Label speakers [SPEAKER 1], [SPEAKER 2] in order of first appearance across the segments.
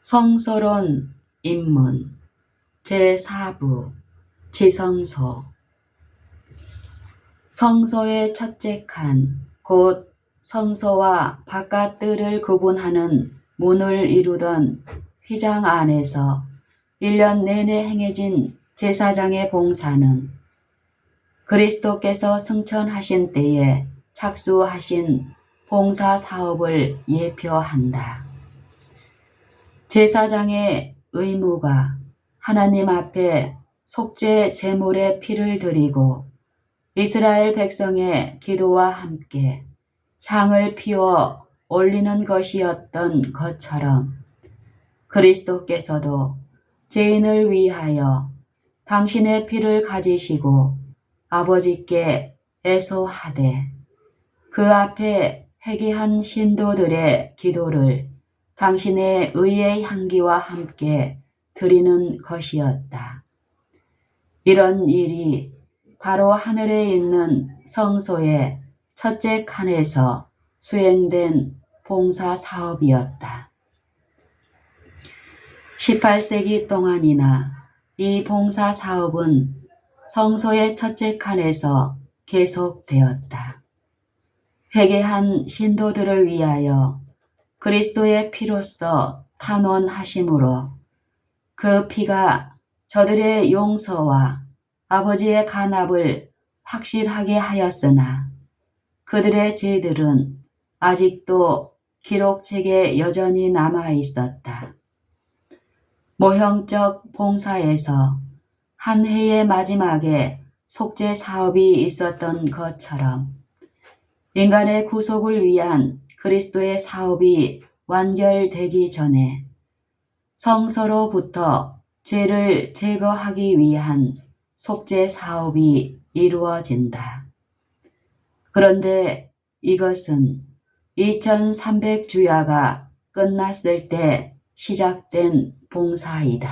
[SPEAKER 1] 성서론 입문 제4부 지성소 성소의 첫째 칸, 곧 성소와 바깥뜰을 구분하는 문을 이루던 휘장 안에서 1년 내내 행해진 제사장의 봉사는 그리스도께서 승천하신 때에 착수하신 봉사 사업을 예표한다. 제사장의 의무가 하나님 앞에 속죄 제물의 피를 드리고 이스라엘 백성의 기도와 함께 향을 피워 올리는 것이었던 것처럼 그리스도께서도 죄인을 위하여 당신의 피를 가지시고 아버지께 애소하되 그 앞에 회개한 신도들의 기도를 당신의 의의 향기와 함께 드리는 것이었다. 이런 일이 바로 하늘에 있는 성소의 첫째 칸에서 수행된 봉사 사업이었다. 18세기 동안이나 이 봉사 사업은 성소의 첫째 칸에서 계속되었다. 회개한 신도들을 위하여 그리스도의 피로써 탄원하심으로 그 피가 저들의 용서와 아버지의 간압을 확실하게 하였으나 그들의 죄들은 아직도 기록책에 여전히 남아 있었다. 모형적 봉사에서 한 해의 마지막에 속죄 사업이 있었던 것처럼 인간의 구속을 위한 그리스도의 사업이 완결되기 전에 성서로부터 죄를 제거하기 위한 속죄 사업이 이루어진다. 그런데 이것은 2300주야가 끝났을 때 시작된 봉사이다.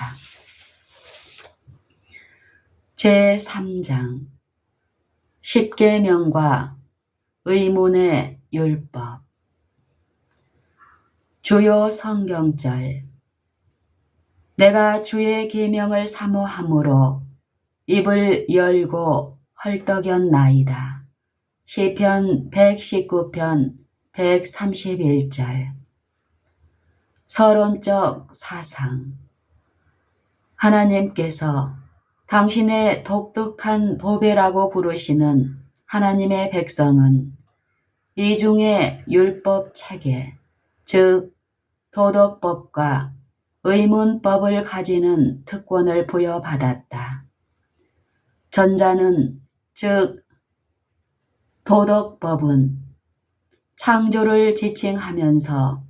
[SPEAKER 1] 제3장 십계명과 의문의 율법 주요 성경절 내가 주의 계명을 사모함으로 입을 열고 헐떡였나이다. 시편 119편 131절 서론적 사상 하나님께서 당신의 독특한 보배라고 부르시는 하나님의 백성은 이 중에 율법 체계, 즉 도덕법과 의문법을 가지는 특권을 부여받았다. 전자는 즉 도덕법은 창조를 지칭하면서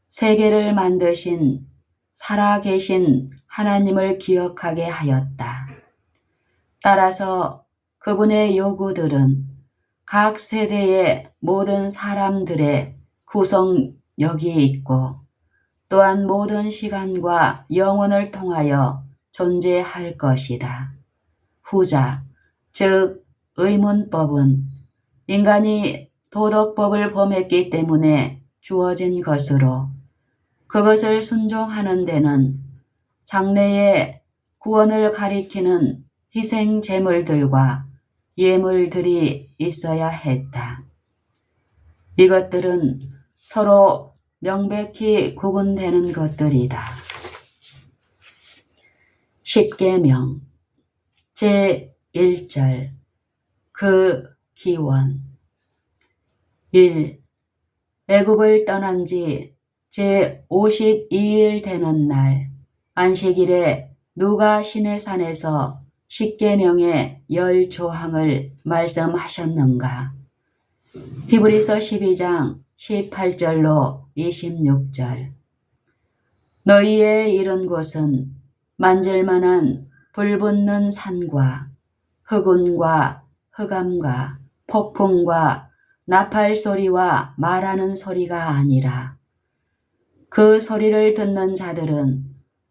[SPEAKER 1] 세계를 만드신 살아계신 하나님을 기억하게 하였다. 따라서 그분의 요구들은 각 세대의 모든 사람들의 구성력이 있고 또한 모든 시간과 영혼을 통하여 존재할 것이다. 후자, 즉 의문법은 인간이 도덕법을 범했기 때문에 주어진 것으로 그것을 순종하는 데는 장래의 구원을 가리키는 희생 제물들과 예물들이 있어야 했다. 이것들은 서로 명백히 구분되는 것들이다. 십계명 제1절 그 기원 1. 애굽을 떠난 지 제52일 되는 날 안식일에 누가 시내산에서 십계명의 10조항을 말씀하셨는가? 히브리서 12장 18절로 26절 너희의 이른 곳은 만질만한 불붙는 산과 흑운과 흑암과 폭풍과 나팔 소리와 말하는 소리가 아니라 그 소리를 듣는 자들은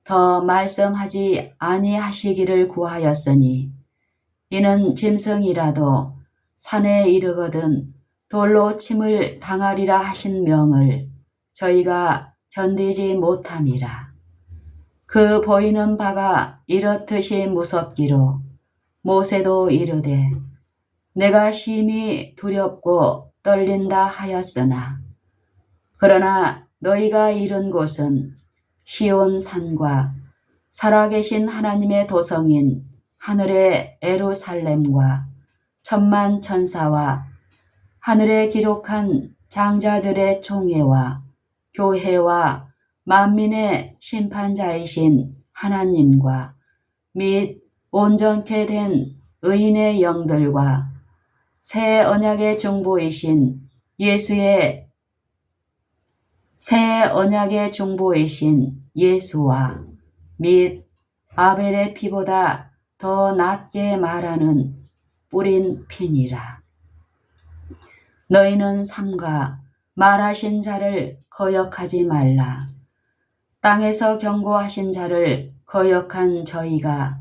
[SPEAKER 1] 더 말씀하지 아니하시기를 구하였으니 이는 짐승이라도 산에 이르거든 돌로 침을 당하리라 하신 명을 저희가 견디지 못함이라. 그 보이는 바가 이렇듯이 무섭기로 모세도 이르되 내가 심히 두렵고 떨린다 하였으나 그러나 너희가 이른 곳은 시온 산과 살아계신 하나님의 도성인 하늘의 에루살렘과 천만 천사와 하늘에 기록한 장자들의 총회와 교회와 만민의 심판자이신 하나님과 및 온전케 된 의인의 영들과 새 언약의 중보이신 예수와 및 아벨의 피보다 더 낫게 말하는 뿌린 피니라. 너희는 삼가 말하신 자를 거역하지 말라. 땅에서 경고하신 자를 거역한 저희가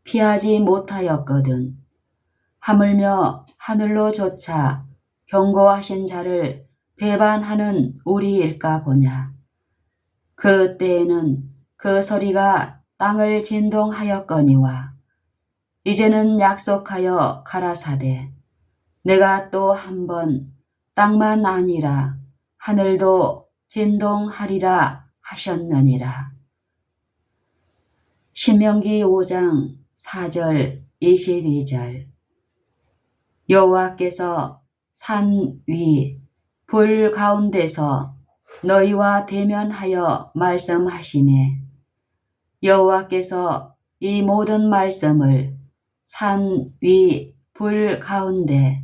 [SPEAKER 1] 피하지 못하였거든. 하물며 하늘로조차 경고하신 자를 배반하는 우리일까 보냐. 그 때에는 그 소리가 땅을 진동하였거니와 이제는 약속하여 가라사대 내가 또 한 번 땅만 아니라 하늘도 진동하리라 하셨느니라. 신명기 5장 4절 22절. 여호와께서 산 위 불 가운데서 너희와 대면하여 말씀하시매 여호와께서 이 모든 말씀을 산 위 불 가운데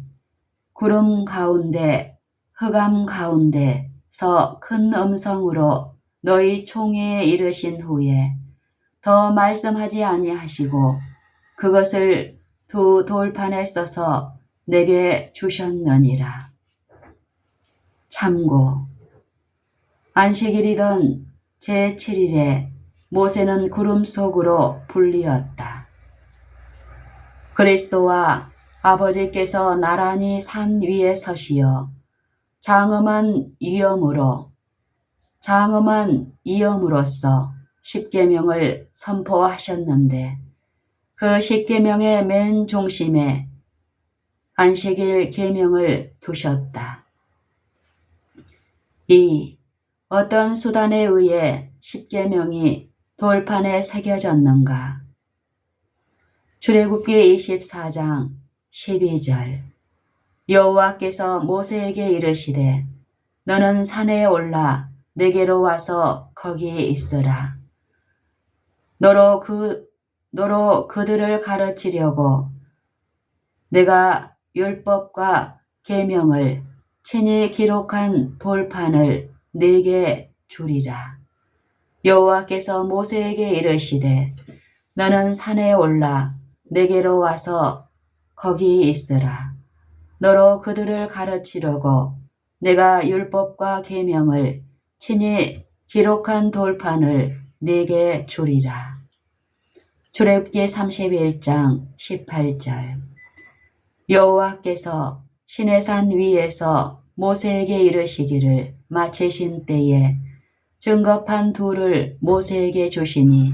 [SPEAKER 1] 구름 가운데 흑암 가운데서 큰 음성으로 너희 총회에 이르신 후에 더 말씀하지 아니하시고 그것을 두 돌판에 써서 내게 주셨느니라. 참고 안식일이던 제7일에 모세는 구름 속으로 불리었다. 그리스도와 아버지께서 나란히 산 위에 서시어 장엄한 이엄으로써 십계명을 선포하셨는데 그 십계명의 맨 중심에 안식일 계명을 두셨다. 이 어떤 수단에 의해 십계명이 돌판에 새겨졌는가? 출애굽기 24장 12절. 여호와께서 모세에게 이르시되 너는 산에 올라 내게로 와서 거기에 있으라. 너로 그들을 가르치려고 내가 율법과 계명을 친히 기록한 돌판을 네게 주리라. 여호와께서 모세에게 이르시되 너는 산에 올라 내게로 와서 거기 있으라. 너로 그들을 가르치려고 내가 율법과 계명을 친히 기록한 돌판을 네게 주리라. 출애굽기 31장 18절. 여호와께서 시내산 위에서 모세에게 이르시기를 마치신 때에 증거판 둘을 모세에게 주시니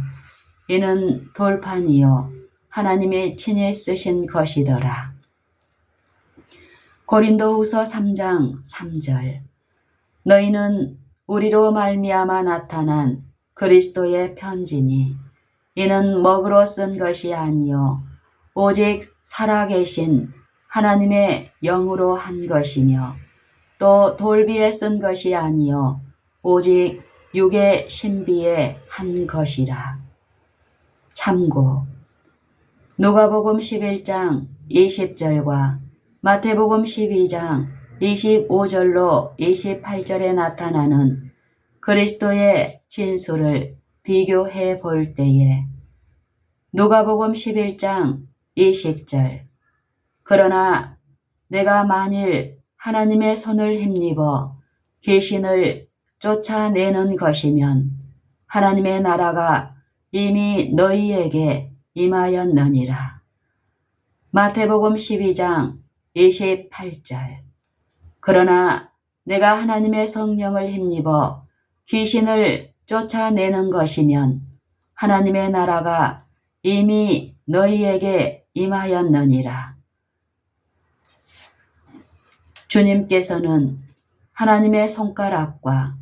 [SPEAKER 1] 이는 돌판이요 하나님이 친히 쓰신 것이더라. 고린도후서 3장 3절. 너희는 우리로 말미암아 나타난 그리스도의 편지니 이는 먹으로 쓴 것이 아니요 오직 살아계신 하나님의 영으로 한 것이며 또 돌비에 쓴 것이 아니요 오직 육의 신비에 한 것이라. 참고 누가복음 11장 20절과 마태복음 12장 25절로 28절에 나타나는 그리스도의 진술을 비교해 볼 때에 누가복음 11장 20절. 그러나 내가 만일 하나님의 손을 힘입어 귀신을 쫓아내는 것이면 하나님의 나라가 이미 너희에게 임하였느니라. 마태복음 12장 28절. 그러나 내가 하나님의 성령을 힘입어 귀신을 쫓아내는 것이면 하나님의 나라가 이미 너희에게 임하였느니라. 주님께서는 하나님의 손가락과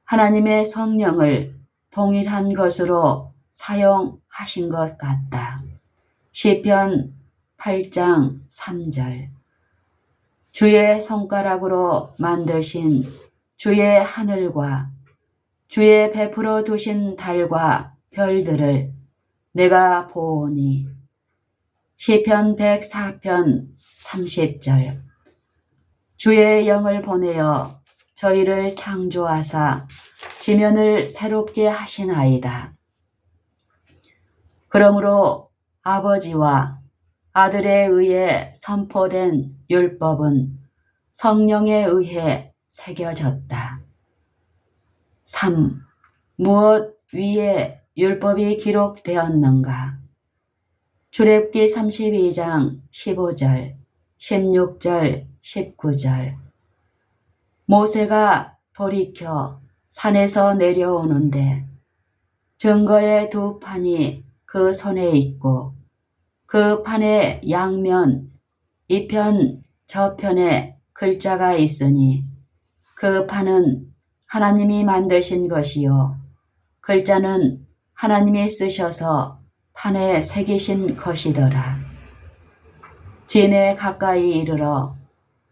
[SPEAKER 1] 하나님의 성령을 동일한 것으로 사용하신 것 같다. 시편 8장 3절. 주의 손가락으로 만드신 주의 하늘과 주의 베풀어 두신 달과 별들을 내가 보오니. 시편 104편 30절. 주의 영을 보내어 저희를 창조하사 지면을 새롭게 하시나이다. 그러므로 아버지와 아들에 의해 선포된 율법은 성령에 의해 새겨졌다. 3. 무엇 위에 율법이 기록되었는가? 출애굽기 32장 15절, 16절, 19절. 모세가 돌이켜 산에서 내려오는데 증거의 두 판이 그 손에 있고 그 판의 양면 이편 저편에 글자가 있으니 그 판은 하나님이 만드신 것이요 글자는 하나님이 쓰셔서 판에 새기신 것이더라. 진에 가까이 이르러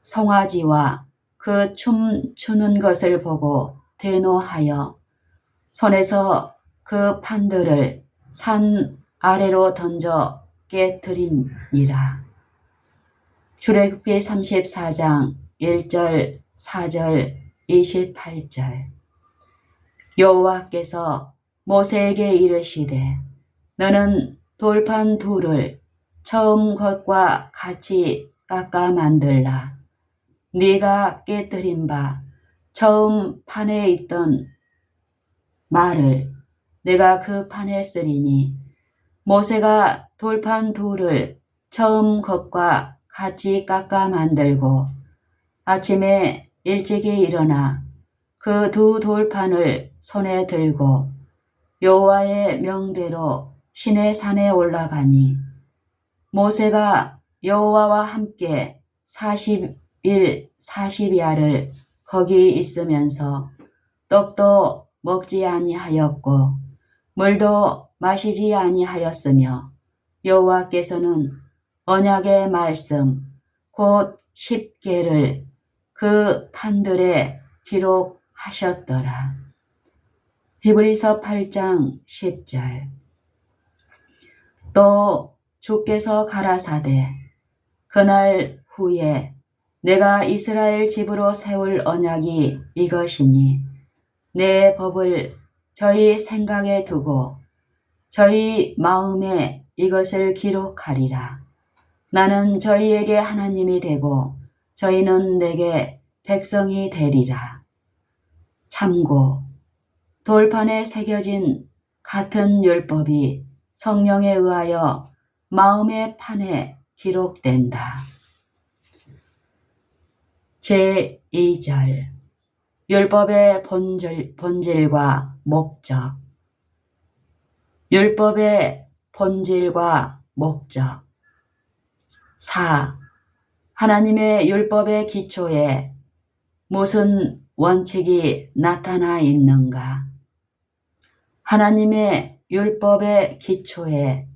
[SPEAKER 1] 송아지와 그 춤 추는 것을 보고 대노하여 손에서 그 판들을 산 아래로 던져 깨뜨리니라. 출애굽기 34장 1절 4절 28절. 여호와께서 모세에게 이르시되 너는 돌판 둘을 처음 것과 같이 깎아 만들라. 네가 깨뜨린 바 처음 판에 있던 말을 내가 그 판에 쓰리니 모세가 돌판 둘을 처음 것과 같이 깎아 만들고 아침에 일찍이 일어나 그 두 돌판을 손에 들고 여호와의 명대로 시내 산에 올라가니 모세가 여호와와 함께 40일 40야를 거기 있으면서 떡도 먹지 아니하였고 물도 마시지 아니하였으며 여호와께서는 언약의 말씀 곧 10계를 그 판들에 기록하셨더라. 히브리서 8장 10절. 또 주께서 가라사대 그날 후에 내가 이스라엘 집으로 세울 언약이 이것이니 내 법을 저희 생각에 두고 저희 마음에 이것을 기록하리라. 나는 저희에게 하나님이 되고 저희는 내게 백성이 되리라. 참고 돌판에 새겨진 같은 율법이 성령에 의하여 마음의 판에 기록된다. 제2절. 율법의 본질과 목적. 율법의 본질과 목적. 4. 하나님의 율법의 기초에 무슨 원칙이 나타나 있는가? 하나님의 율법의 기초에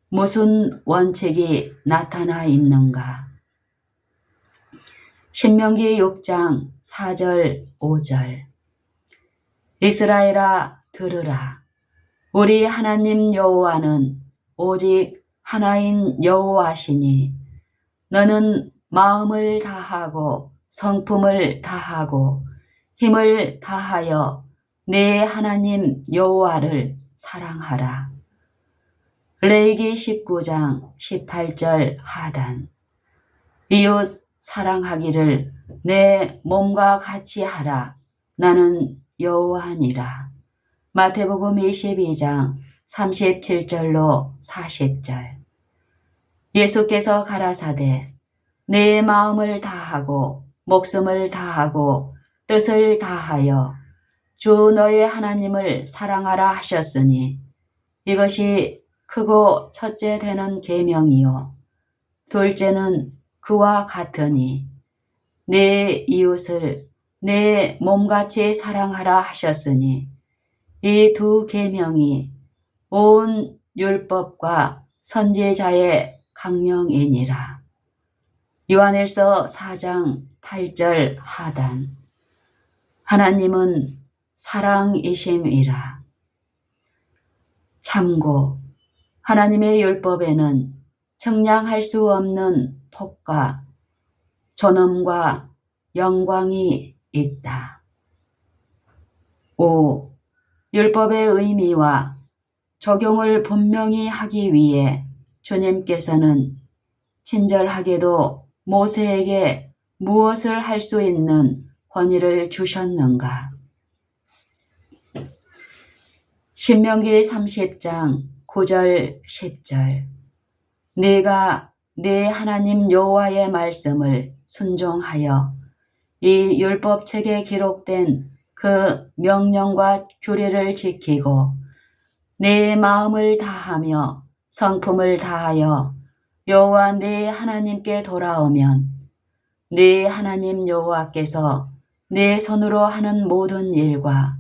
[SPEAKER 1] 무슨 원칙이 나타나 있는가? 신명기 6장 4절 5절. 이스라엘아 들으라. 우리 하나님 여호와는 오직 하나인 여호와시니 너는 마음을 다하고 성품을 다하고 힘을 다하여 네 하나님 여호와를 사랑하라. 레위기 19장 18절 하단. 이웃 사랑하기를 내 몸과 같이 하라. 나는 여호와니라. 마태복음 22장 37절로 40절. 예수께서 가라사대 내 마음을 다하고 목숨을 다하고 뜻을 다하여 주 너의 하나님을 사랑하라 하셨으니 이것이 크고 첫째 되는 계명이요. 둘째는 그와 같으니 내 이웃을 내 몸같이 사랑하라 하셨으니 이 두 계명이 온 율법과 선지자의 강령이니라. 요한일서 4장 8절 하단. 하나님은 사랑이심이라. 참고 하나님의 율법에는 측량할 수 없는 폭과 존엄과 영광이 있다. 5. 율법의 의미와 적용을 분명히 하기 위해 주님께서는 친절하게도 모세에게 무엇을 할 수 있는 권위를 주셨는가? 신명기 30장 9절 10절. 네가 네 하나님 여호와의 말씀을 순종하여 이 율법책에 기록된 그 명령과 규례를 지키고 네 마음을 다하며 성품을 다하여 여호와 네 하나님께 돌아오면 네 하나님 여호와께서 네 손으로 하는 모든 일과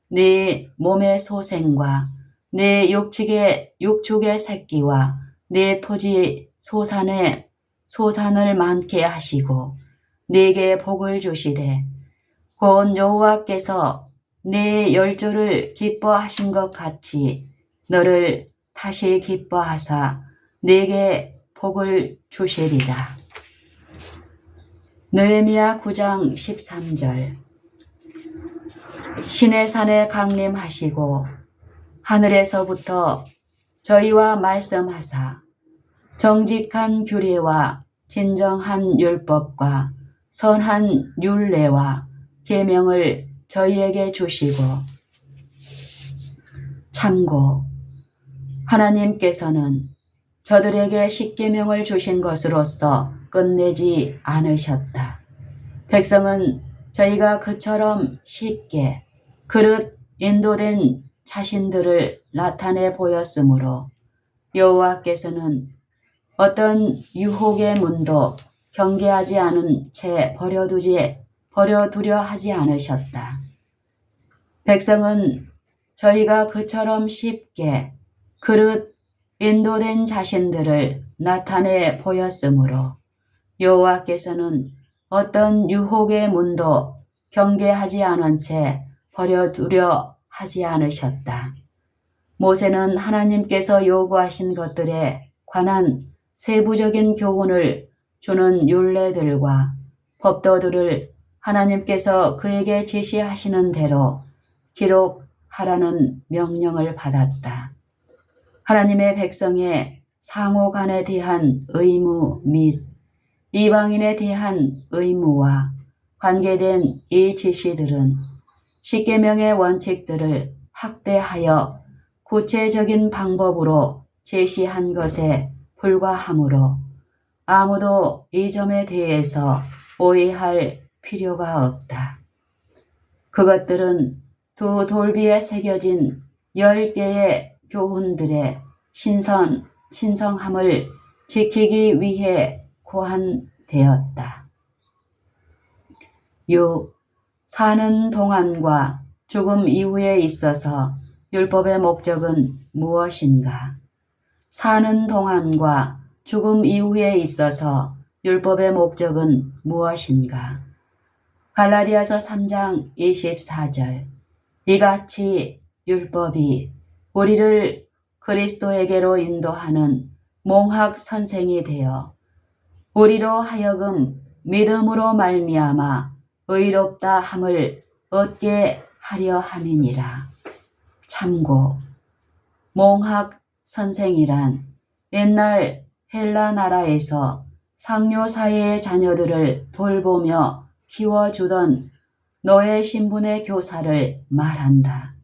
[SPEAKER 1] 네 몸의 소생과 네 육축의 새끼와 네 토지 소산을 많게 하시고 네게 복을 주시되 곧 여호와께서 네 열조를 기뻐하신 것 같이 너를 다시 기뻐하사 네게 복을 주시리라. 느헤미야 9장 13절. 신의 산에 강림하시고 하늘에서부터 저희와 말씀하사 정직한 규례와 진정한 율법과 선한 율례와 계명을 저희에게 주시고. 참고 하나님께서는 저들에게 십계명을 주신 것으로서 끝내지 않으셨다. 백성은 저희가 그처럼 쉽게 그릇 인도된 자신들을 나타내 보였으므로 여호와께서는 어떤 유혹의 문도 경계하지 않은 채 버려두려 하지 않으셨다. 백성은 저희가 그처럼 쉽게 그릇 인도된 자신들을 나타내 보였으므로 여호와께서는 어떤 유혹의 문도 경계하지 않은 채 버려두려 하지 않으셨다. 모세는 하나님께서 요구하신 것들에 관한 세부적인 교훈을 주는 율례들과 법도들을 하나님께서 그에게 지시하시는 대로 기록하라는 명령을 받았다. 하나님의 백성의 상호간에 대한 의무 및 이방인에 대한 의무와 관계된 이 지시들은 십계명의 원칙들을 확대하여 구체적인 방법으로 제시한 것에 불과하므로 아무도 이 점에 대해서 오해할 필요가 없다. 그것들은 두 돌비에 새겨진 10개의 교훈들의 신성함을 지키기 위해 고안되었다. 6. 사는 동안과 죽음 이후에 있어서 율법의 목적은 무엇인가? 사는 동안과 죽음 이후에 있어서 율법의 목적은 무엇인가? 갈라디아서 3장 24절. 이같이 율법이 우리를 그리스도에게로 인도하는 몽학 선생이 되어 우리로 하여금 믿음으로 말미암아 의롭다 함을 얻게 하려 함이니라. 참고 몽학 선생이란 옛날 헬라 나라에서 상류 사회의 자녀들을 돌보며 키워주던 노예 신분의 교사를 말한다.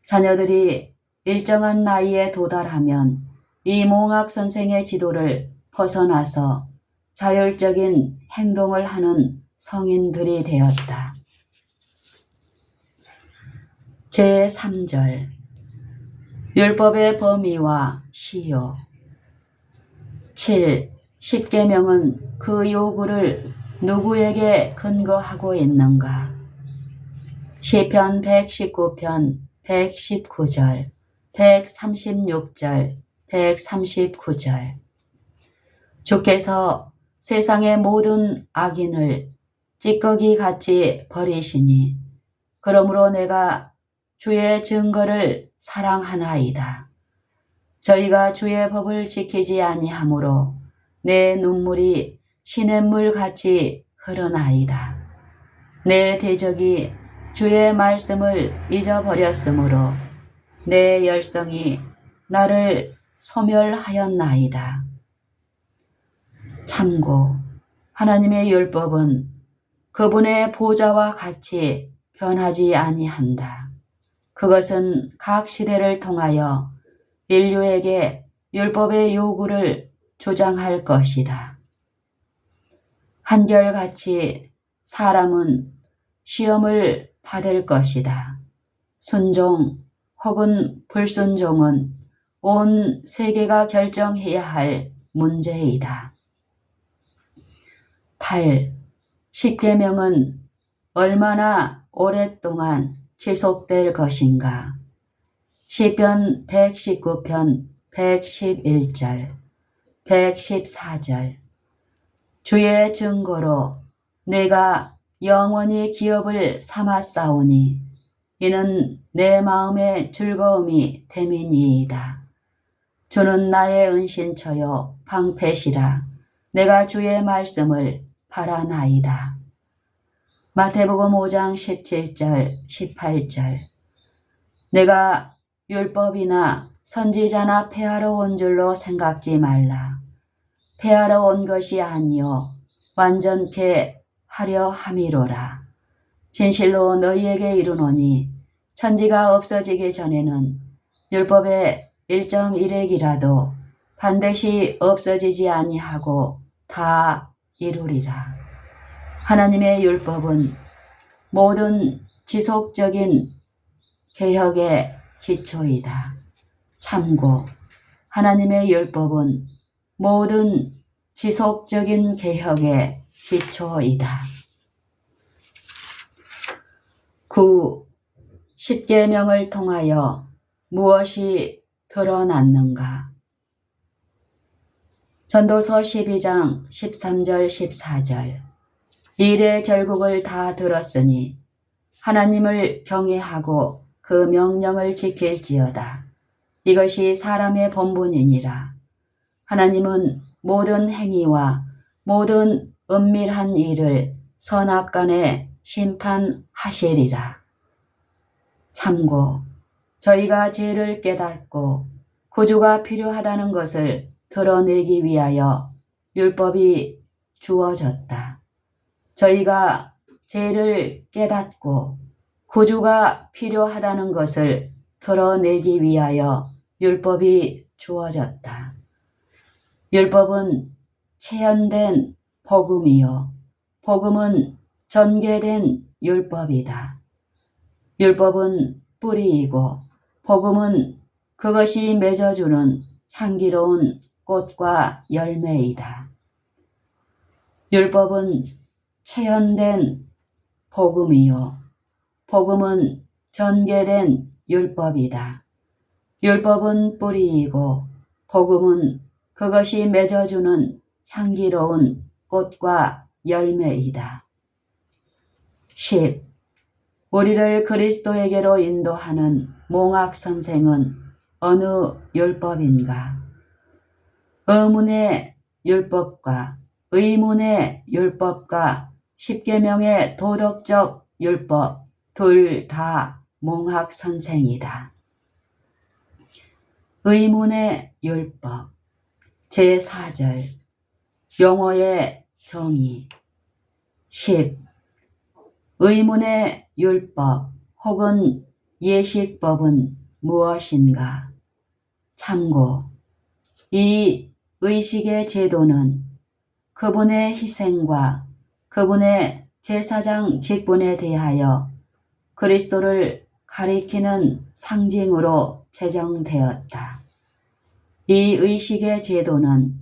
[SPEAKER 1] 자녀들이 일정한 나이에 도달하면 이 몽학 선생의 지도를 벗어나서 자율적인 행동을 하는 성인들이 되었다. 제3절. 율법의 범위와 시효. 7. 십계명은 그 요구를 누구에게 근거하고 있는가? 시편 119편 119절, 136절, 139절. 주께서 세상의 모든 악인을 찌꺼기 같이 버리시니 그러므로 내가 주의 증거를 사랑하나이다. 저희가 주의 법을 지키지 아니하므로 내 눈물이 시냇물 같이 흐르나이다. 내 대적이 주의 말씀을 잊어버렸으므로 내 열성이 나를 소멸하였나이다. 참고, 하나님의 율법은 그분의 보좌와 같이 변하지 아니한다. 그것은 각 시대를 통하여 인류에게 율법의 요구를 주장할 것이다. 한결같이 사람은 시험을 받을 것이다. 순종 혹은 불순종은 온 세계가 결정해야 할 문제이다. 8. 십계명은 얼마나 오랫동안 지속될 것인가? 시편 119편 111절, 114절. 주의 증거로 내가 영원히 기업을 삼았사오니 이는 내 마음의 즐거움이 됨이니이다. 주는 나의 은신처요 방패시라. 내가 주의 말씀을 바라나이다. 마태복음 5장 17절, 18절. 내가 율법이나 선지자나 폐하러 온 줄로 생각지 말라. 폐하러 온 것이 아니요 완전케 하려 함이로라. 진실로 너희에게 이르노니 천지가 없어지기 전에는 율법의 1.1핵이라도 반드시 없어지지 아니하고 다 이루리라. 하나님의 율법은 모든 지속적인 개혁의 기초이다. 참고, 하나님의 율법은 모든 지속적인 개혁의 기초이다. 9. 십계명을 통하여 무엇이 드러났는가? 전도서 12장 13절 14절. 일의 결국을 다 들었으니 하나님을 경외하고 그 명령을 지킬지어다. 이것이 사람의 본분이니라. 하나님은 모든 행위와 모든 은밀한 일을 선악간에 심판하시리라. 참고, 저희가 죄를 깨닫고 구주가 필요하다는 것을 드러내기 위하여 율법이 주어졌다. 저희가 죄를 깨닫고 구주가 필요하다는 것을 드러내기 위하여 율법이 주어졌다. 율법은 체현된 복음이요 복음은 전개된 율법이다. 율법은 뿌리이고 복음은 그것이 맺어주는 향기로운 꽃과 열매이다. 율법은 체현된 복음이요 복음은 전개된 율법이다. 율법은 뿌리이고 복음은 그것이 맺어주는 향기로운 꽃과 열매이다. 10. 우리를 그리스도에게로 인도하는 몽학 선생은 어느 율법인가? 의문의 율법과 의문의 율법과 십계명의 도덕적 율법 둘 다 몽학 선생이다. 의문의 율법 제4절 용어의 정의 10. 의문의 율법 혹은 예식법은 무엇인가? 참고, 이 의식의 제도는 그분의 희생과 그분의 제사장 직분에 대하여 그리스도를 가리키는 상징으로 제정되었다. 이 의식의 제도는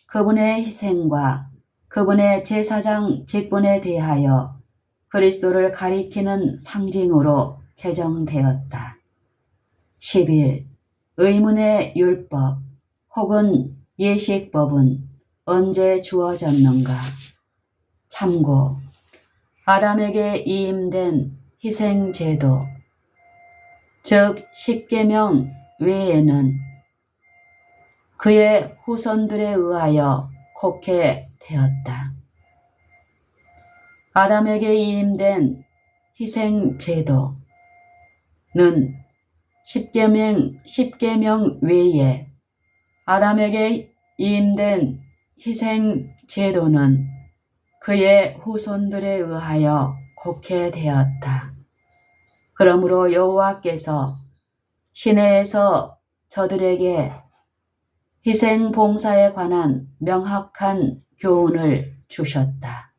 [SPEAKER 1] 그분의 희생과 그분의 제사장 직분에 대하여 그리스도를 가리키는 상징으로 제정되었다. 11. 의문의 율법 혹은 예식법은 언제 주어졌는가? 참고. 아담에게 이임된 희생제도, 즉 십계명 외에는 그의 후손들에 의하여 곡해되었다. 아담에게 이임된 희생제도는 십계명 외에 아담에게 이임된 희생제도는 그의 후손들에 의하여 곡해되었다. 그러므로 여호와께서 시내에서 저들에게 희생 봉사에 관한 명확한 교훈을 주셨다.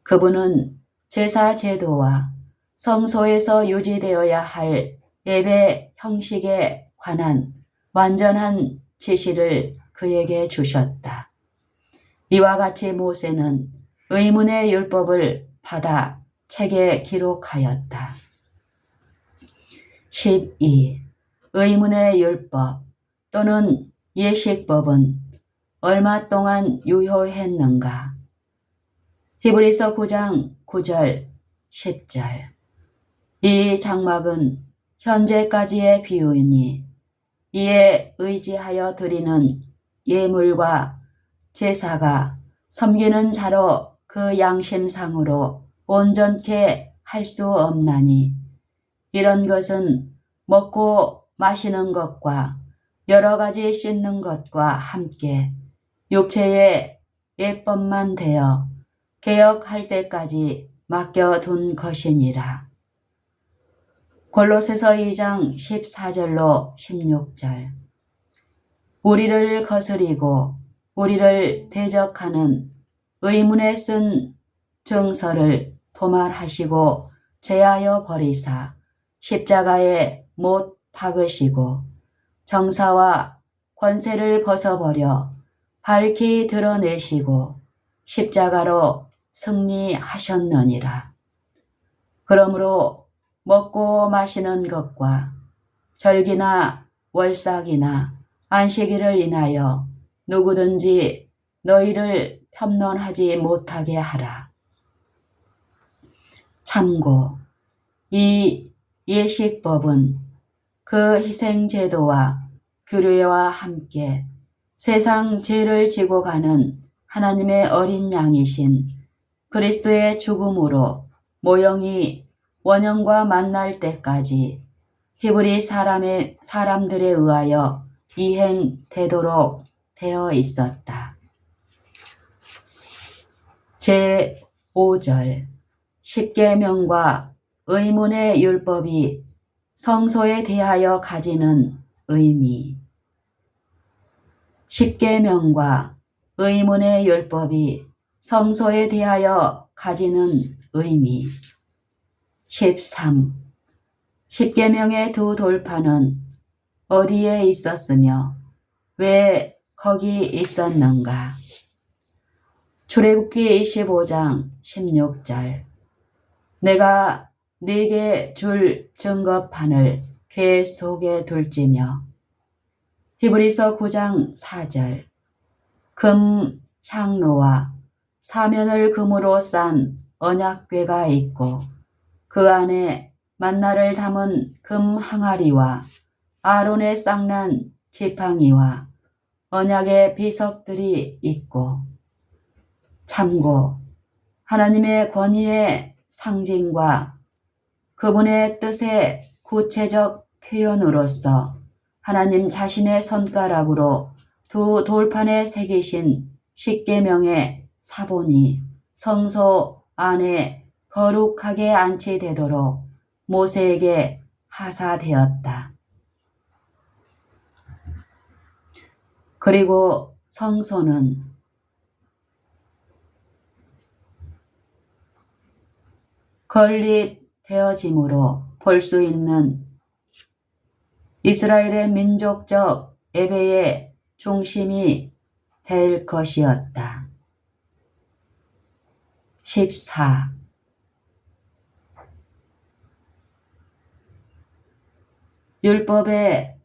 [SPEAKER 1] 그분은 제사 제도와 성소에서 유지되어야 할 예배 형식에 관한 완전한 지시를 그에게 주셨다. 이와 같이 모세는 의문의 율법을 받아 책에 기록하였다. 12. 의문의 율법 또는 예식법은 얼마 동안 유효했는가? 히브리서 9장 9절 10절. 이 장막은 현재까지의 비유이니 이에 의지하여 드리는 예물과 제사가 섬기는 자로 그 양심상으로 온전케 할 수 없나니 이런 것은 먹고 마시는 것과 여러 가지 씻는 것과 함께 육체의 예법만 되어 개혁할 때까지 맡겨둔 것이니라. 골로새서 2장 14절로 16절. 우리를 거스리고 우리를 대적하는 의문에 쓴 증서를 도말하시고 제하여 버리사 십자가에 못 박으시고 정사와 권세를 벗어버려 밝히 드러내시고 십자가로 승리하셨느니라. 그러므로 먹고 마시는 것과 절기나 월삭이나 안식일을 인하여 누구든지 너희를 편론하지 못하게 하라. 참고. 이 예식법은 그 희생제도와 규례와 함께 세상 죄를 지고 가는 하나님의 어린 양이신 그리스도의 죽음으로 모형이 원형과 만날 때까지 히브리 사람들에 의하여 이행되도록 되어 있었다. 제5절 십계명과 의문의 율법이 성소에 대하여 가지는 의미. 십계명과 의문의 율법이 성소에 대하여 가지는 의미. 13. 십계명의 두 돌판은 어디에 있었으며 왜 거기 있었는가? 출애굽기 25장 16절. 내가 네게 줄 증거판을 궤 속에 둘지며. 히브리서 9장 4절. 금 향로와 사면을 금으로 싼 언약궤가 있고 그 안에 만나를 담은 금 항아리와 아론의 쌍난 지팡이와 언약의 비석들이 있고. 참고. 하나님의 권위의 상징과 그분의 뜻의 구체적 표현으로서 하나님 자신의 손가락으로 두 돌판에 새기신 십계명의 사본이 성소 안에 거룩하게 안치되도록 모세에게 하사되었다. 그리고 성소는 건립되어지므로 볼 수 있는 이스라엘의 민족적 예배의 중심이 될 것이었다. 14. 율법의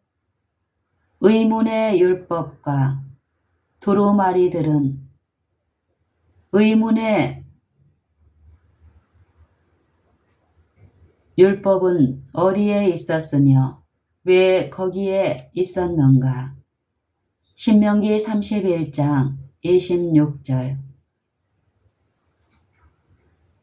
[SPEAKER 1] 의문의 율법과 두루마리들은 의문의 율법은 어디에 있었으며 왜 거기에 있었는가? 신명기 31장 26절.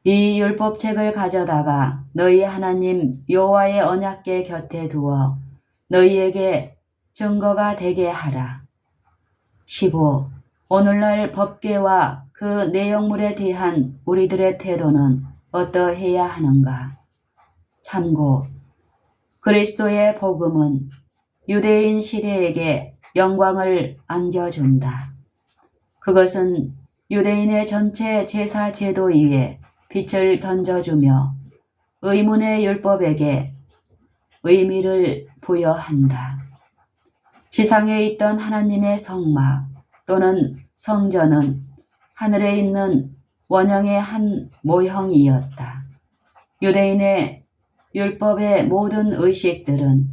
[SPEAKER 1] 이 율법책을 가져다가 너희 하나님 여호와의 언약궤 곁에 두어 너희에게 증거가 되게 하라. 15. 오늘날 법궤와 그 내용물에 대한 우리들의 태도는 어떠해야 하는가? 참고, 그리스도의 복음은 유대인 시대에게 영광을 안겨준다. 그것은 유대인의 전체 제사 제도 위에 빛을 던져주며 의문의 율법에게 의미를 부여한다. 지상에 있던 하나님의 성막 또는 성전은 하늘에 있는 원형의 한 모형이었다. 유대인의 율법의 모든 의식들은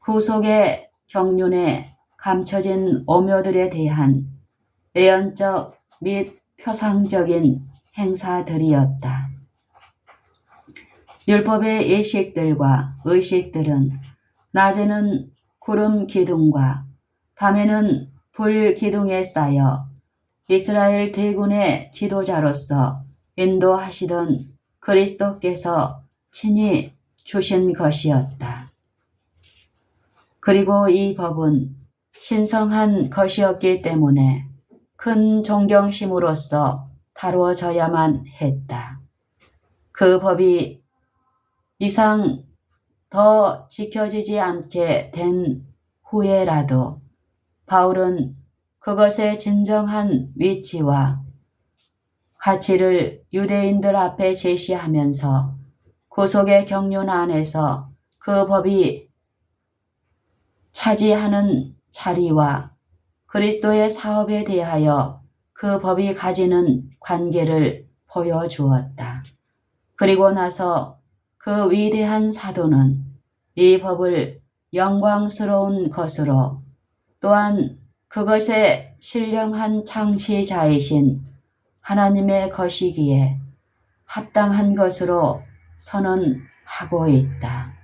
[SPEAKER 1] 구속의 경륜에 감춰진 오묘들에 대한 예언적 및 표상적인 행사들이었다. 율법의 예식들과 의식들은 낮에는 구름 기둥과 밤에는 불 기둥에 쌓여 이스라엘 대군의 지도자로서 인도하시던 그리스도께서 친히 주신 것이었다. 그리고 이 법은 신성한 것이었기 때문에 큰 존경심으로써 다루어져야만 했다. 그 법이 이상 더 지켜지지 않게 된 후에라도 바울은 그것의 진정한 위치와 가치를 유대인들 앞에 제시하면서 구속의 경륜 안에서 그 법이 차지하는 자리와 그리스도의 사업에 대하여 그 법이 가지는 관계를 보여주었다. 그리고 나서 그 위대한 사도는 이 법을 영광스러운 것으로 또한 그것의 신령한 창시자이신 하나님의 것이기에 합당한 것으로 선언하고 있다.